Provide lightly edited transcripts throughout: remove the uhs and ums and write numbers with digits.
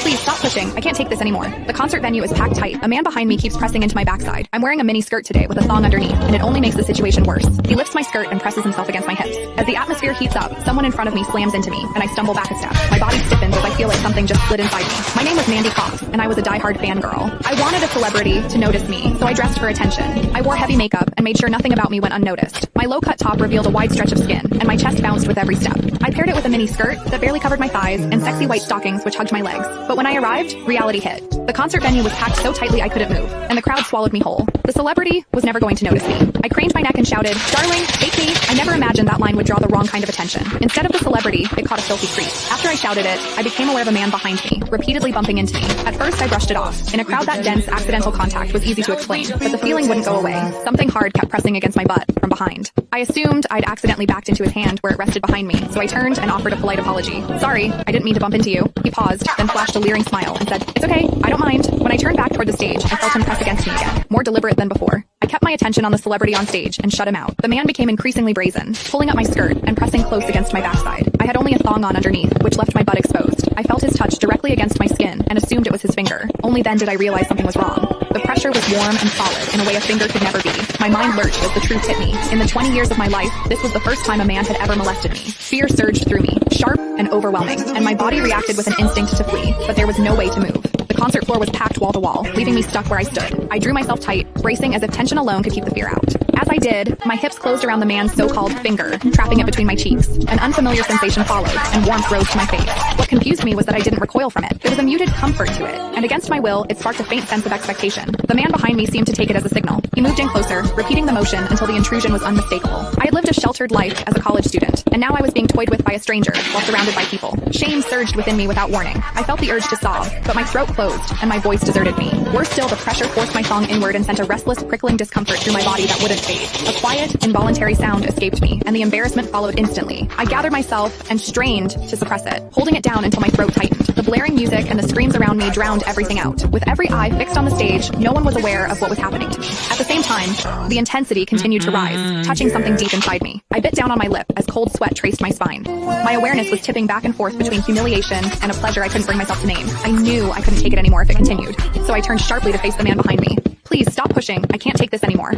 Please stop pushing. I can't take this anymore. The concert venue is packed tight. A man behind me keeps pressing into my backside. I'm wearing a mini skirt today with a thong underneath, and it only makes the situation worse. He lifts my skirt and presses himself against my hips. As the atmosphere heats up, someone in front of me slams into me, and I stumble back a step. My body stiffens as I feel like something just slid inside me. My name was Mandy Cox, and I was a diehard fangirl. I wanted a celebrity to notice me, so I dressed for attention. I wore heavy makeup and made sure nothing about me went unnoticed. My low-cut top revealed a wide stretch of skin, and my chest bounced with every step. I paired it with a mini skirt that barely covered my thighs and sexy white stockings which hugged my legs. But when I arrived, reality hit. The concert venue was packed so tightly I couldn't move, and the crowd swallowed me whole. The celebrity was never going to notice me. I craned my neck and shouted, "Darling, take me." I never imagined that line would draw the wrong kind of attention. Instead of the celebrity, it caught a filthy creep. After I shouted it, I became aware of a man behind me, repeatedly bumping into me. At first, I brushed it off. In a crowd that dense, accidental contact was easy to explain, but the feeling wouldn't go away. Something hard kept pressing against my butt from behind. I assumed I'd accidentally backed into his hand where it rested behind me, so I turned and offered a polite apology. "Sorry, I didn't mean to bump into you." He paused, then flashed a leering smile and said, "It's okay, I don't mind." When I turned back toward the stage, I felt him press against me again, more deliberate than before. I kept my attention on the celebrity on stage and shut him out. The man became increasingly brazen, pulling up my skirt and pressing close against my backside. I had only a thong on underneath, which left my butt exposed. I felt his touch directly against my skin and assumed it was his finger. Only then did I realize something was wrong. The pressure was warm and solid in a way a finger could never be. My mind lurched as the truth hit me. In the 20 years of my life, this was the first time a man had ever molested me. Fear surged through me, sharp and overwhelming, and my body reacted with an instinct to flee, but there was no way to move. The concert floor was packed wall to wall, leaving me stuck where I stood. I drew myself tight, bracing as if tension alone could keep the fear out. As I did, my hips closed around the man's so-called finger, trapping it between my cheeks. An unfamiliar sensation followed, and warmth rose to my face. What confused me was that I didn't recoil from it. There was a muted comfort to it, and against my will, it sparked a faint sense of expectation. The man behind me seemed to take it as a signal. He moved in closer, repeating the motion until the intrusion was unmistakable. I had lived a sheltered life as a college student, and now I was being toyed with by a stranger while surrounded by people. Shame surged within me without warning. I felt the urge to sob, but my throat closed, and my voice deserted me. Worse still, the pressure forced my thong inward and sent a restless, prickling discomfort through my body that wouldn't fade. A quiet, involuntary sound escaped me, and the embarrassment followed instantly. I gathered myself and strained to suppress it, holding it down until my throat tightened. The blaring music and the screams around me drowned everything out. With every eye fixed on the stage, no one was aware of what was happening to me. At the same time, the intensity continued to rise, touching something deep inside me. I bit down on my lip as cold sweat traced my spine. My awareness was tipping back and forth between humiliation and a pleasure I couldn't bring myself to name. I knew I couldn't take it anymore if it continued, so I turned sharply to face the man behind me. "Please stop pushing. I can't take this anymore."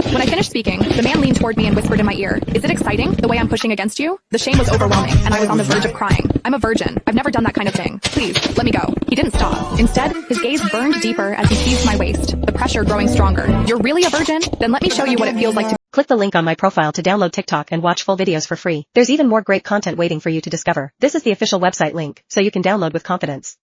When I finished speaking, the man leaned toward me and whispered in my ear, "Is it exciting, the way I'm pushing against you?" The shame was overwhelming, and I was on the verge of crying. "I'm a virgin. I've never done that kind of thing. Please, let me go." He didn't stop. Instead, his gaze burned deeper as he seized my waist, the pressure growing stronger. "You're really a virgin? Then let me show you what it feels like to..." Click the link on my profile to download TikTok and watch full videos for free. There's even more great content waiting for you to discover. This is the official website link, so you can download with confidence.